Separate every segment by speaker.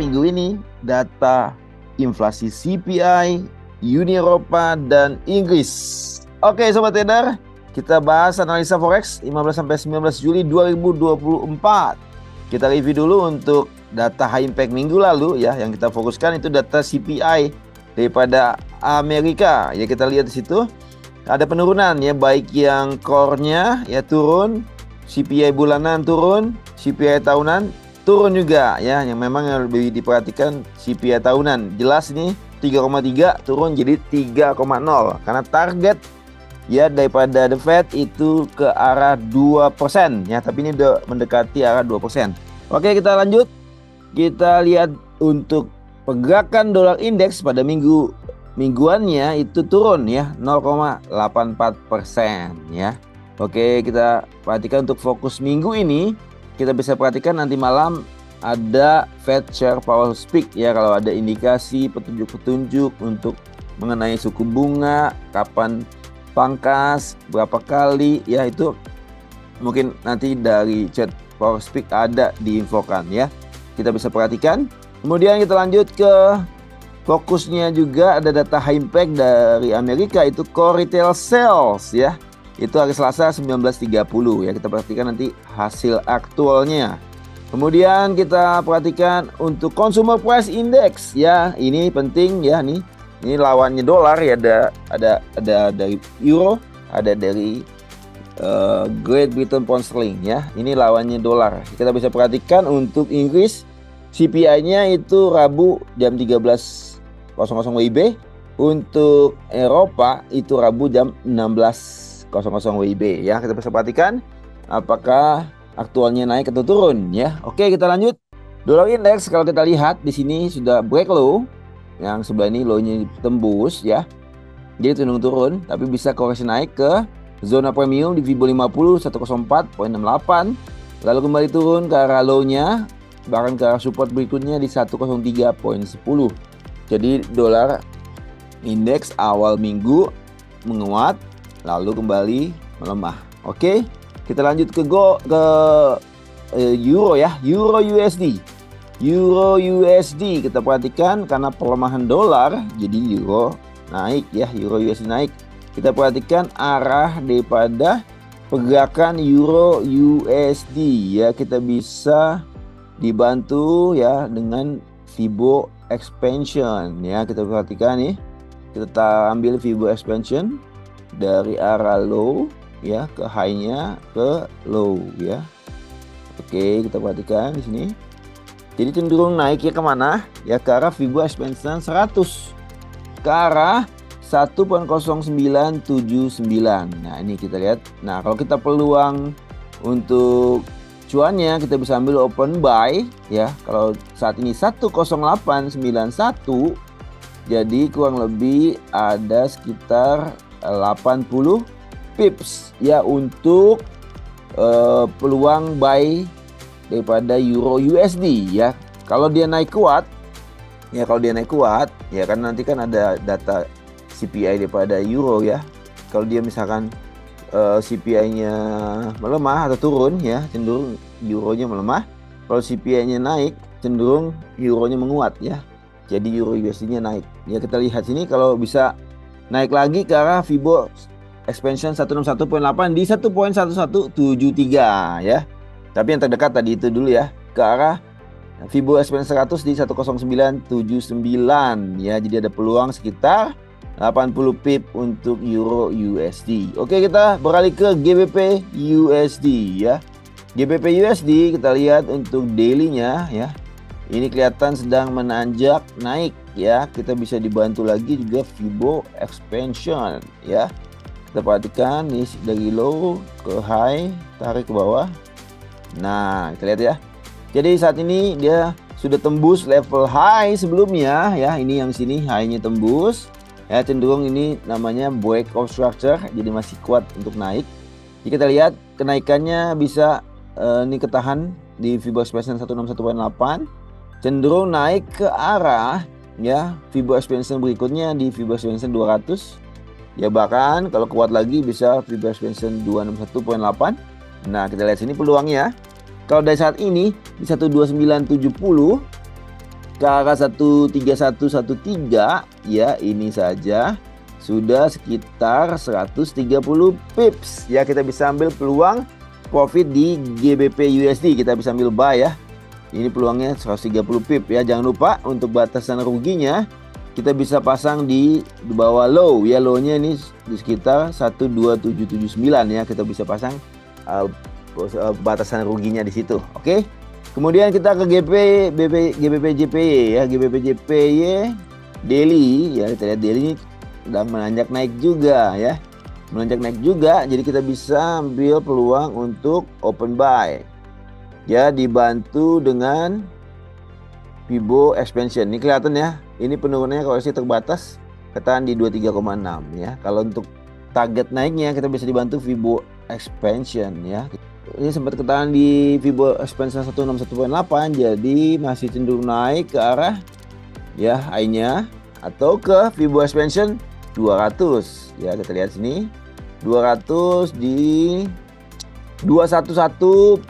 Speaker 1: minggu ini data inflasi CPI, Uni Eropa, dan Inggris. Oke Sobat Trader, kita bahas analisa Forex 15-19 Juli 2024. Kita review dulu untuk data high impact minggu lalu ya, yang kita fokuskan itu data CPI daripada Amerika. Ya kita lihat di situ ada penurunan ya, baik yang core-nya ya turun, CPI bulanan turun, CPI tahunan turun juga ya, yang memang yang lebih diperhatikan CPI tahunan. Jelas nih 3,3 turun jadi 3,0 karena target ya daripada The Fed itu ke arah 2% ya, tapi ini udah mendekati arah 2%. Oke, kita lanjut. Kita lihat untuk pergerakan dolar indeks pada mingguannya itu turun ya 0,84% ya. Oke, kita perhatikan untuk fokus minggu ini. Kita bisa perhatikan nanti malam ada Fed Chair Powell Speak ya, kalau ada indikasi petunjuk-petunjuk untuk mengenai suku bunga, kapan pangkas, berapa kali ya, itu mungkin nanti dari Chair Powell Speak ada diinfokan ya. Kita bisa perhatikan. Kemudian kita lanjut ke fokusnya juga ada data high impact dari Amerika, itu core retail sales ya. Itu hari Selasa 19.30 ya, kita perhatikan nanti hasil aktualnya. Kemudian kita perhatikan untuk consumer price index ya, ini penting ya nih. Ini lawannya dolar ya, ada dari euro, ada dari Great Britain pound sterling ya. Ini lawannya dolar. Kita bisa perhatikan untuk Inggris CPI-nya itu Rabu jam 13.00 WIB. Untuk Eropa itu Rabu jam 16.00 WIB ya. Kita bisa perhatikan apakah aktualnya naik atau turun ya. Oke, kita lanjut. Dolar index kalau kita lihat di sini sudah break low. Yang sebelah ini low-nya tembus ya. Jadi cenderung turun, tapi bisa koreksi naik ke zona premium di Fibo 50 104.68. Lalu kembali turun ke arah low-nya, bahkan ke arah support berikutnya di 103.10. Jadi dolar indeks awal minggu menguat, lalu kembali melemah. Oke, kita lanjut ke euro ya, euro USD. Euro USD kita perhatikan karena pelemahan dolar, jadi euro naik ya, euro USD naik. Kita perhatikan arah daripada pergerakan euro USD ya, kita bisa dibantu ya dengan Fibo expansion ya. Kita perhatikan nih, kita ambil Fibo expansion dari arah low ya ke high-nya ke low ya. Oke, kita perhatikan di sini. Jadi cenderung naiknya kemana? Ya ke arah Fibo expansion 100 ke arah 1.0979. Nah ini kita lihat. Nah kalau kita peluang untuk cuannya kita bisa ambil open buy ya. Kalau saat ini 10891, jadi kurang lebih ada sekitar 80 pips ya untuk peluang buy daripada euro USD ya. Kalau dia naik kuat ya, kan nanti kan ada data CPI daripada euro ya. Kalau dia misalkan CPI-nya melemah atau turun ya, cenderung euronya melemah. Kalau CPI-nya naik, cenderung euronya menguat ya. Jadi euro USD-nya naik. Ya kita lihat sini kalau bisa naik lagi ke arah Fibo expansion 161.8 di 1.1173 ya. Tapi yang terdekat tadi itu dulu ya, ke arah Fibo expansion 100 di 10979 ya. Jadi ada peluang sekitar 80 pip untuk euro USD. Oke, kita beralih ke GBP USD ya. GBP USD kita lihat untuk daily-nya ya. Ini kelihatan sedang menanjak naik ya. Kita bisa dibantu lagi juga Fibo expansion ya. Kita perhatikan nih dari low ke high, tarik ke bawah. Nah, kita lihat ya. Jadi saat ini dia sudah tembus level high sebelumnya ya. Ini yang sini high-nya tembus. Ya, cenderung ini namanya breakout structure, jadi masih kuat untuk naik. Jadi kita lihat kenaikannya bisa ini ketahan di Fibo expansion 161.8. Cenderung naik ke arah ya Fibo expansion berikutnya di Fibo expansion 200. Ya bahkan kalau kuat lagi bisa Fibo expansion 261.8. Nah, kita lihat sini peluangnya. Kalau dari saat ini di 12970 ke arah 13113 ya, ini saja sudah sekitar 130 pips ya. Kita bisa ambil peluang profit di GBP USD, kita bisa ambil buy ya. Ini peluangnya 130 pip ya. Jangan lupa untuk batasan ruginya kita bisa pasang di bawah low ya. Low-nya ini di sekitar 12779 ya. Kita bisa pasang batasan ruginya di situ. Oke. Kemudian kita ke GBP JPY ya. GBP JPY daily ya. Kita lihat daily sudah menanjak naik juga ya. Menanjak naik juga. Jadi kita bisa ambil peluang untuk open buy. Ya, dibantu dengan Fibo expansion. Ini kelihatan ya. Ini penurunannya koreksi terbatas, ketahan di 23,6 ya. Kalau untuk target naiknya kita bisa dibantu Fibo expansion ya. Ini sempat ketahan di Fibo expansion 161.8, jadi masih cenderung naik ke arah ya high-nya, atau ke Fibo expansion 200 ya. Kita lihat sini 200 di 211.83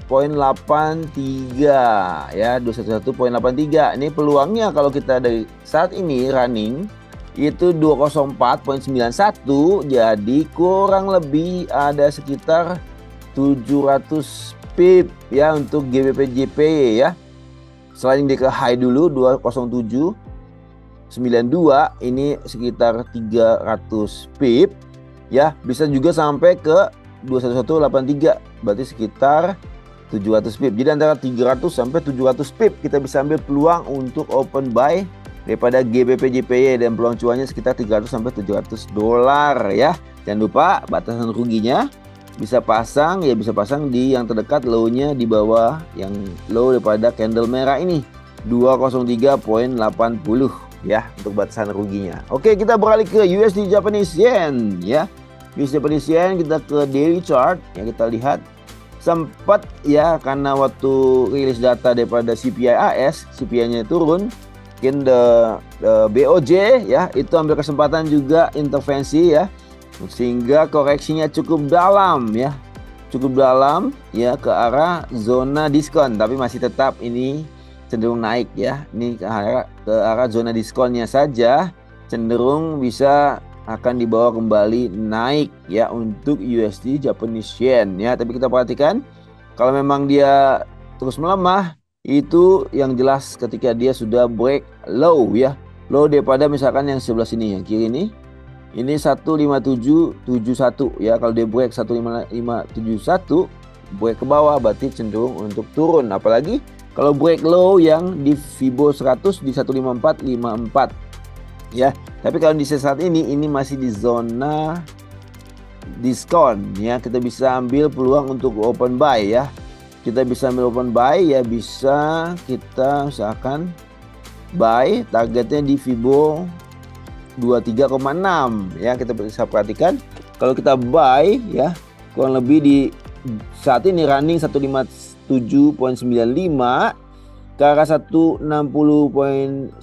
Speaker 1: ya, 211.83. Ini peluangnya kalau kita dari saat ini running itu 204.91, jadi kurang lebih ada sekitar 700 pip ya untuk GBP JPY ya. Selain di ke high dulu 207.92, ini sekitar 300 pip ya, bisa juga sampai ke 21183, berarti sekitar 700 pip. Jadi antara 300 sampai 700 pip kita bisa ambil peluang untuk open buy daripada GBP JPY, dan peluang cuannya sekitar 300 sampai 700 dolar ya. Jangan lupa batasan ruginya bisa pasang ya, bisa pasang di yang terdekat, low-nya di bawah yang low daripada candle merah ini 203.80 ya untuk batasan ruginya. Oke, kita beralih ke USD Japanese Yen ya. USD Japanese Yen, kita ke daily chart ya. Kita lihat sempat ya, karena waktu rilis data daripada CPI AS, CPI-nya turun, mungkin the BOJ ya itu ambil kesempatan juga intervensi ya, sehingga koreksinya cukup dalam ya, cukup dalam ya ke arah zona diskon, tapi masih tetap ini cenderung naik ya. Ini ke arah zona diskonnya saja cenderung bisa akan dibawa kembali naik ya untuk USD Japanese Yen ya. Tapi kita perhatikan kalau memang dia terus melemah, itu yang jelas ketika dia sudah break low ya, low daripada misalkan yang sebelah sini yang kiri ini 15771 ya. Kalau dia break 15571, break ke bawah berarti cenderung untuk turun, apalagi kalau break low yang di Fibo 100 di 15454 ya. Tapi kalau di saat ini masih di zona diskon ya, kita bisa ambil peluang untuk open buy ya. Kita bisa ambil open buy ya, bisa kita usahakan buy targetnya di Fibo 23,6 ya. Kita bisa perhatikan kalau kita buy ya, kurang lebih di saat ini running 157.95 ke arah 160.19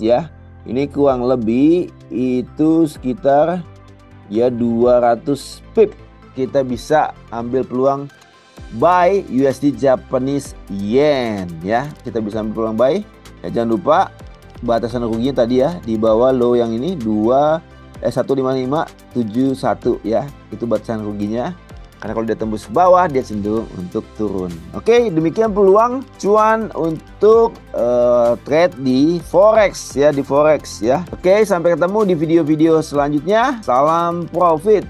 Speaker 1: ya. Ini kurang lebih itu sekitar ya 200 pip. Kita bisa ambil peluang buy USD Japanese Yen ya. Kita bisa ambil peluang buy ya. Jangan lupa batasan ruginya tadi ya, di bawah low yang ini 15571 ya. Itu batasan ruginya. Karena kalau dia tembus bawah, dia cenderung untuk turun. Oke, demikian peluang cuan untuk trade di Forex ya, di Forex ya. Oke, sampai ketemu di video-video selanjutnya. Salam profit.